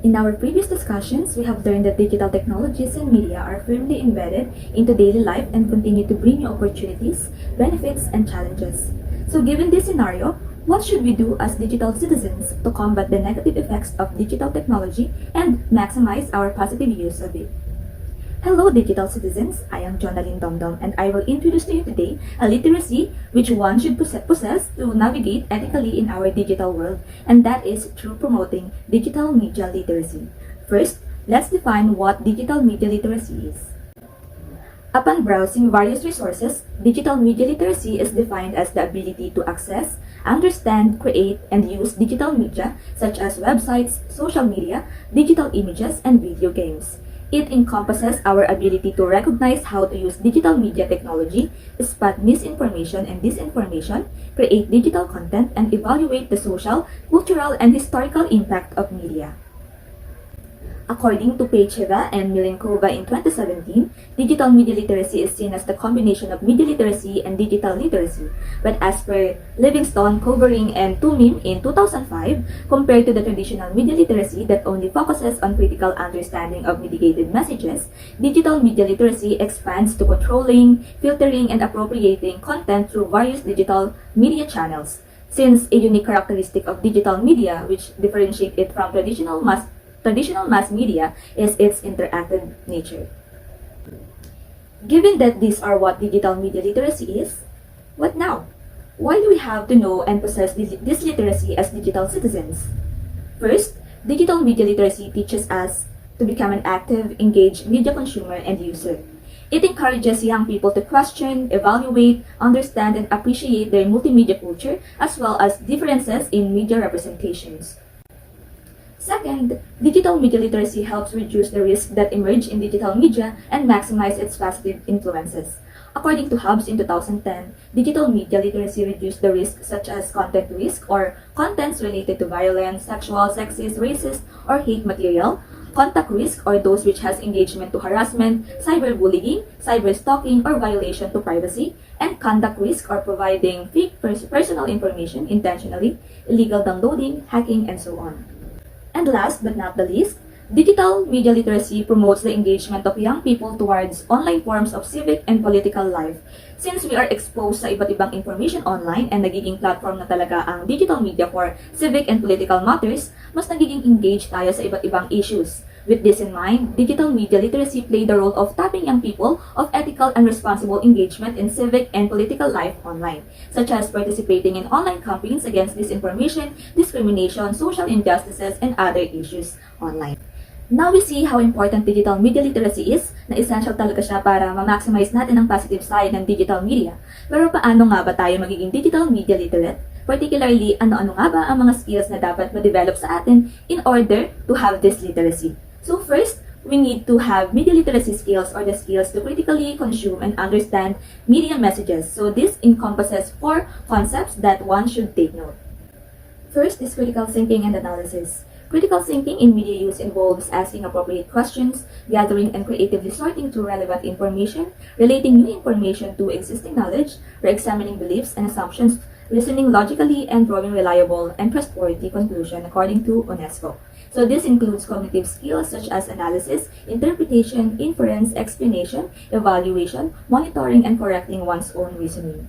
In our previous discussions, we have learned that digital technologies and media are firmly embedded into daily life and continue to bring new opportunities, benefits, and challenges. So given this scenario, what should we do as digital citizens to combat the negative effects of digital technology and maximize our positive use of it? Hello digital citizens, I am Jonalyn Domdom and I will introduce to you today a literacy which one should possess to navigate ethically in our digital world, and that is through promoting digital media literacy. First, let's define what digital media literacy is. Upon browsing various resources, digital media literacy is defined as the ability to access, understand, create, and use digital media such as websites, social media, digital images, and video games. It encompasses our ability to recognize how to use digital media technology, spot misinformation and disinformation, create digital content, and evaluate the social, cultural, and historical impact of media. According to Pecheva and Milenkova in 2017, digital media literacy is seen as the combination of media literacy and digital literacy. But as per Livingstone, Covering, and Tumim in 2005, compared to the traditional media literacy that only focuses on critical understanding of mediated messages, digital media literacy expands to controlling, filtering, and appropriating content through various digital media channels. Since a unique characteristic of digital media, which differentiates it from traditional mass media, is its interactive nature. Given that these are what digital media literacy is, what now? Why do we have to know and possess this literacy as digital citizens? First, digital media literacy teaches us to become an active, engaged media consumer and user. It encourages young people to question, evaluate, understand, and appreciate their multimedia culture as well as differences in media representations. Second, digital media literacy helps reduce the risks that emerge in digital media and maximize its positive influences. According to Hubs in 2010, digital media literacy reduced the risks such as content risk or contents related to violence, sexual, sexist, racist, or hate material, contact risk or those which has engagement to harassment, cyberbullying, cyberstalking, or violation to privacy, and conduct risk or providing fake personal information intentionally, illegal downloading, hacking, and so on. And last but not the least, digital media literacy promotes the engagement of young people towards online forms of civic and political life. Since we are exposed sa iba't ibang information online and nagiging platform na talaga ang digital media for civic and political matters, mas nagiging engaged tayo sa iba't ibang issues. With this in mind, digital media literacy played the role of tapping young people of ethical and responsible engagement in civic and political life online, such as participating in online campaigns against disinformation, discrimination, social injustices, and other issues online. Now we see how important digital media literacy is, na essential talaga siya para ma-maximize natin ang positive side ng digital media. Pero paano nga ba tayo magiging digital media literate? Particularly, ano-ano nga ba ang mga skills na dapat ma-develop sa atin in order to have this literacy? So first, we need to have media literacy skills or the skills to critically consume and understand media messages. So this encompasses 4 concepts that one should take note. First is critical thinking and analysis. Critical thinking in media use involves asking appropriate questions, gathering and creatively sorting through relevant information, relating new information to existing knowledge, re-examining beliefs and assumptions, reasoning logically, and drawing reliable and trustworthy conclusions according to UNESCO. So this includes cognitive skills such as analysis, interpretation, inference, explanation, evaluation, monitoring, and correcting one's own reasoning.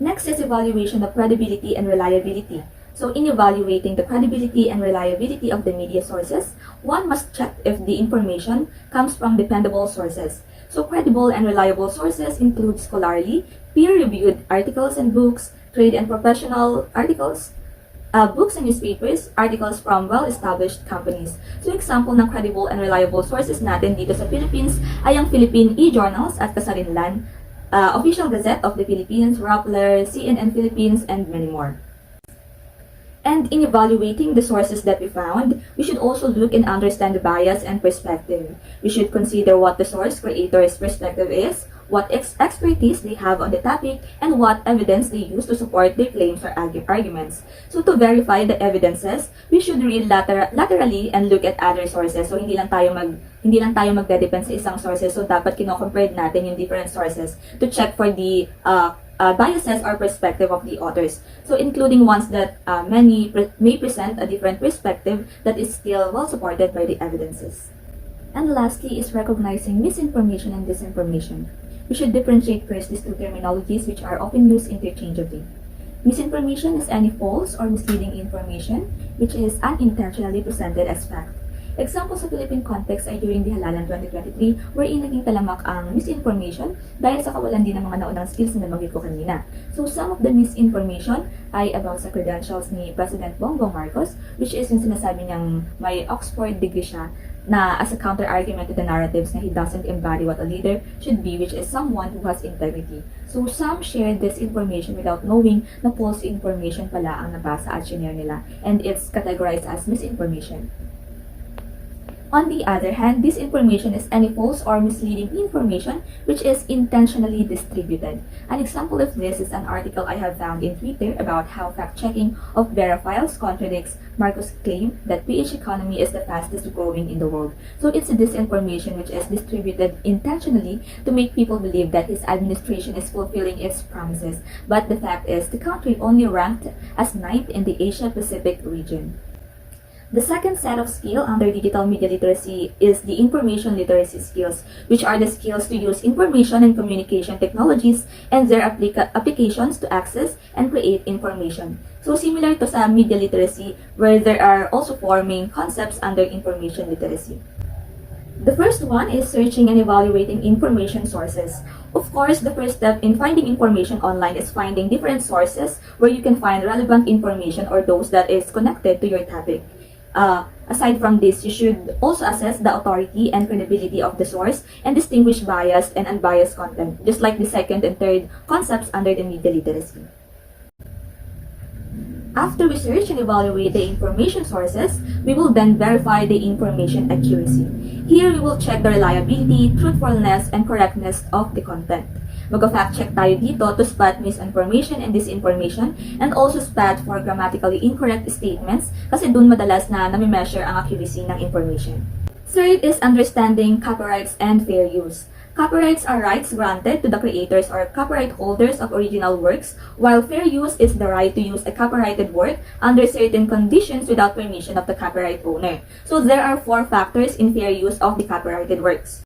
Next is evaluation of credibility and reliability. So in evaluating the credibility and reliability of the media sources, one must check if the information comes from dependable sources. So credible and reliable sources include scholarly, peer-reviewed articles and books, trade and professional articles, books and newspapers, articles from well-established companies. So example ng credible and reliable sources natin dito sa Philippines ay ang Philippine e-journals at Kasarinlan, Official Gazette of the Philippines, Rappler, CNN Philippines, and many more. And in evaluating the sources that we found, we should also look and understand the bias and perspective. We should consider what the source creator's perspective is, what expertise they have on the topic, and what evidence they use to support their claims or arguments. So to verify the evidences, we should read laterally and look at other sources. So hindi lang tayo magdedepend sa isang sources. So dapat kino-compare natin yung different sources to check for the biases or perspective of the authors. So including ones that may present a different perspective that is still well supported by the evidences. And lastly is recognizing misinformation and disinformation. We should differentiate first these two terminologies which are often used interchangeably. Misinformation is any false or misleading information which is unintentionally presented as fact. Example sa Philippine context ay during the Halalan 2023 wherein naging talamak ang misinformation dahil sa kawalan din ng mga naunang skills na nabanggit ko kanina. So some of the misinformation ay about sa credentials ni President Bongbong Marcos, which is yung sinasabi niyang may Oxford degree siya na as a counter-argument to the narratives na he doesn't embody what a leader should be, which is someone who has integrity. So some share this information without knowing na false information pala ang nabasa at shinare nila, and it's categorized as misinformation. On the other hand, disinformation is any false or misleading information which is intentionally distributed. An example of this is an article I have found in Twitter about how fact-checking of Verifiles contradicts Marcos' claim that PH economy is the fastest growing in the world. So it's a disinformation which is distributed intentionally to make people believe that his administration is fulfilling its promises. But the fact is, the country only ranked as 9th in the Asia-Pacific region. The second set of skill under digital media literacy is the information literacy skills, which are the skills to use information and communication technologies and their applications to access and create information. So similar to sa media literacy, where there are also four main concepts under information literacy. The first one is searching and evaluating information sources. Of course, the first step in finding information online is finding different sources where you can find relevant information or those that is connected to your topic. Aside from this, you should also assess the authority and credibility of the source and distinguish biased and unbiased content, just like the second and third concepts under the media literacy. After we search and evaluate the information sources, we will then verify the information accuracy. Here, we will check the reliability, truthfulness, and correctness of the content. Mag-fact check tayo dito to spot misinformation and disinformation and also spot for grammatically incorrect statements kasi dun madalas na nami-measure ang accuracy ng information. Third is understanding copyrights and fair use. Copyrights are rights granted to the creators or copyright holders of original works, while fair use is the right to use a copyrighted work under certain conditions without permission of the copyright owner. So there are four factors in fair use of the copyrighted works.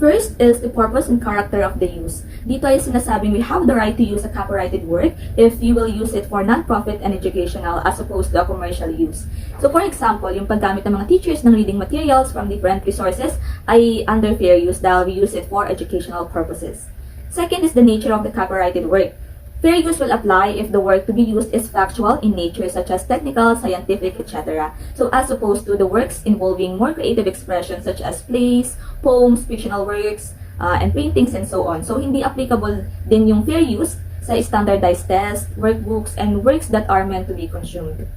First is the purpose and character of the use. Dito ay sinasabing we have the right to use a copyrighted work if you will use it for non-profit and educational as opposed to a commercial use. So for example, yung paggamit ng mga teachers ng reading materials from different resources ay under fair use dahil we use it for educational purposes. Second is the nature of the copyrighted work. Fair use will apply if the work to be used is factual in nature such as technical, scientific, etc. So as opposed to the works involving more creative expressions such as plays, poems, fictional works, and paintings and so on. So hindi applicable din yung fair use sa standardized tests, workbooks, and works that are meant to be consumed.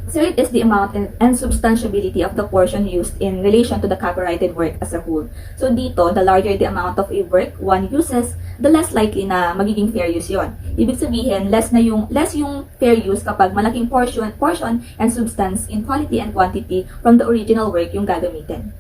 Third is the amount and substantiability of the portion used in relation to the copyrighted work as a whole. So dito, the larger the amount of a work one uses, the less likely na magiging fair use yon. Ibig sabihin, less yung fair use kapag malaking portion and substance in quality and quantity from the original work yung gagamitin.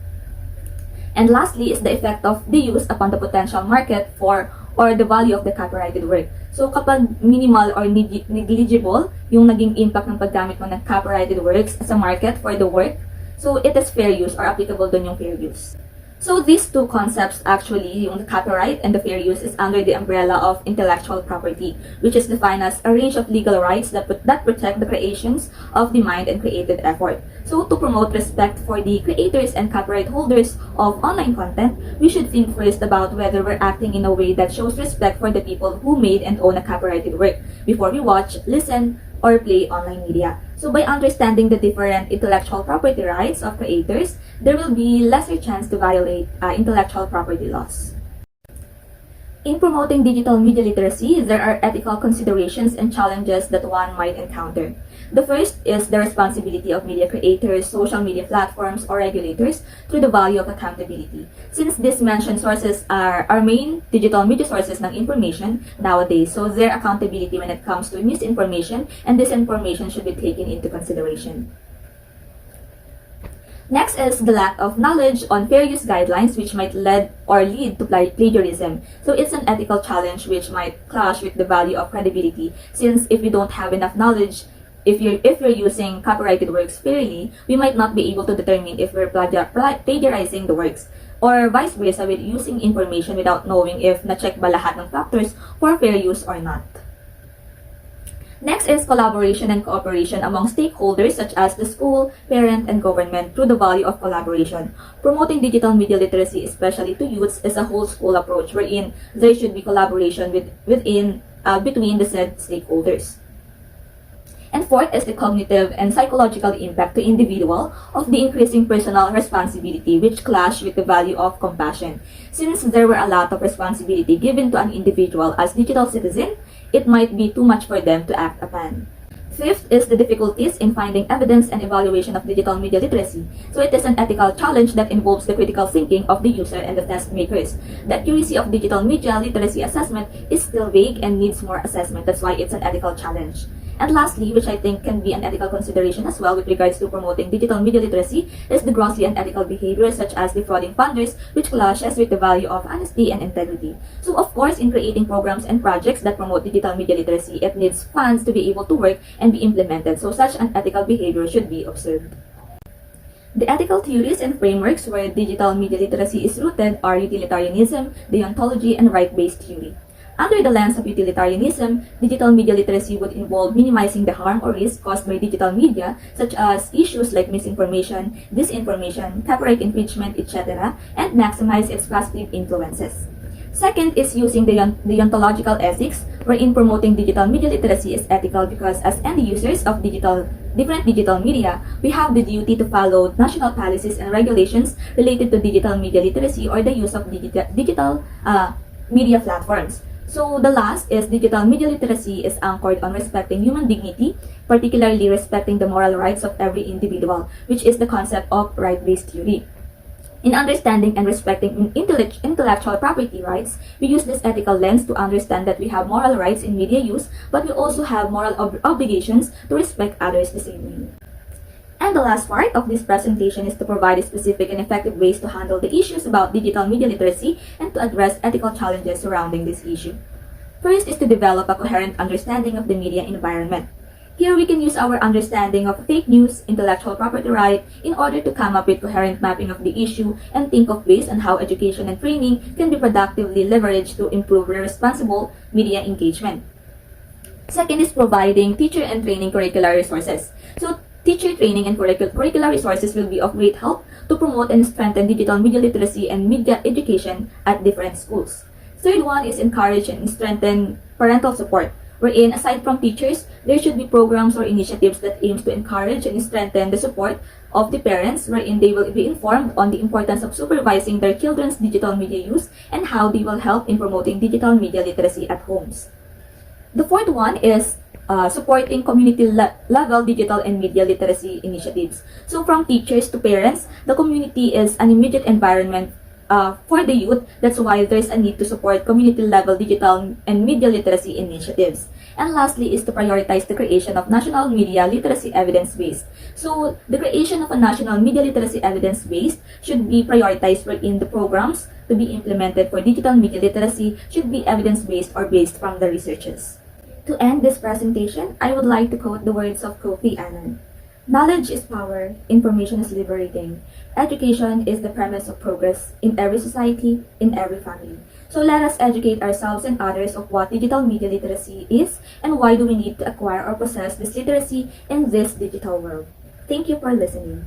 And lastly is the effect of the use upon the potential market for or the value of the copyrighted work. So kapag minimal or negligible yung naging impact ng paggamit mo ng copyrighted works as a market for the work, so it is fair use or applicable dun yung fair use. So these two concepts actually, yung the copyright and the fair use is under the umbrella of intellectual property, which is defined as a range of legal rights that protect the creations of the mind and created effort. So to promote respect for the creators and copyright holders of online content, we should think first about whether we're acting in a way that shows respect for the people who made and own a copyrighted work before we watch, listen, or play online media. So by understanding the different intellectual property rights of creators, there will be lesser chance to violate intellectual property laws. In promoting digital media literacy, there are ethical considerations and challenges that one might encounter. The first is the responsibility of media creators, social media platforms, or regulators through the value of accountability. Since these mentioned sources are our main digital media sources ng information nowadays, so their accountability when it comes to misinformation and disinformation should be taken into consideration. Next is the lack of knowledge on fair use guidelines, which might lead to plagiarism. So it's an ethical challenge which might clash with the value of credibility, since if we don't have enough knowledge, if you're using copyrighted works fairly, we might not be able to determine if we're plagiarizing the works. Or vice versa, with using information without knowing if na-check ba lahat ng factors for fair use or not. Next is collaboration and cooperation among stakeholders such as the school, parent, and government through the value of collaboration. Promoting digital media literacy, especially to youths, is a whole school approach wherein there should be collaboration between the said stakeholders. And fourth is the cognitive and psychological impact to individual of the increasing personal responsibility, which clash with the value of compassion. Since there were a lot of responsibility given to an individual as digital citizen, it might be too much for them to act upon. Fifth is the difficulties in finding evidence and evaluation of digital media literacy. So it is an ethical challenge that involves the critical thinking of the user and the test makers. The accuracy of digital media literacy assessment is still vague and needs more assessment. That's why it's an ethical challenge. And lastly, which I think can be an ethical consideration as well with regards to promoting digital media literacy, is the grossly unethical behavior such as defrauding funders, which clashes with the value of honesty and integrity. So of course, in creating programs and projects that promote digital media literacy, it needs funds to be able to work and be implemented. So such unethical behavior should be observed. The ethical theories and frameworks where digital media literacy is rooted are utilitarianism, deontology, and right-based theory. Under the lens of utilitarianism, digital media literacy would involve minimizing the harm or risk caused by digital media, such as issues like misinformation, disinformation, copyright infringement, etc., and maximize its positive influences. Second is using the deontological ethics, wherein promoting digital media literacy is ethical because as end users of different digital media, we have the duty to follow national policies and regulations related to digital media literacy or the use of digital media platforms. So the last is digital media literacy is anchored on respecting human dignity, particularly respecting the moral rights of every individual, which is the concept of right-based theory. In understanding and respecting intellectual property rights, we use this ethical lens to understand that we have moral rights in media use, but we also have moral obligations to respect others the same way. And the last part of this presentation is to provide specific and effective ways to handle the issues about digital media literacy and to address ethical challenges surrounding this issue. First is to develop a coherent understanding of the media environment. Here we can use our understanding of fake news, intellectual property right, in order to come up with coherent mapping of the issue and think of ways on how education and training can be productively leveraged to improve responsible media engagement. Second is providing teacher and training curricular resources. So teacher training and curricular resources will be of great help to promote and strengthen digital media literacy and media education at different schools. Third one is encourage and strengthen parental support, wherein aside from teachers, there should be programs or initiatives that aims to encourage and strengthen the support of the parents, wherein they will be informed on the importance of supervising their children's digital media use and how they will help in promoting digital media literacy at homes. The fourth one is supporting community-level digital and media literacy initiatives. So from teachers to parents, the community is an immediate environment for the youth. That's why there's a need to support community-level digital and media literacy initiatives. And lastly is to prioritize the creation of national media literacy evidence base. So the creation of a national media literacy evidence base should be prioritized wherein the programs to be implemented for digital media literacy should be evidence-based or based from the researches. To end this presentation, I would like to quote the words of Kofi Annan. Knowledge is power, information is liberating. Education is the premise of progress in every society, in every family. So let us educate ourselves and others of what digital media literacy is and why do we need to acquire or possess this literacy in this digital world. Thank you for listening.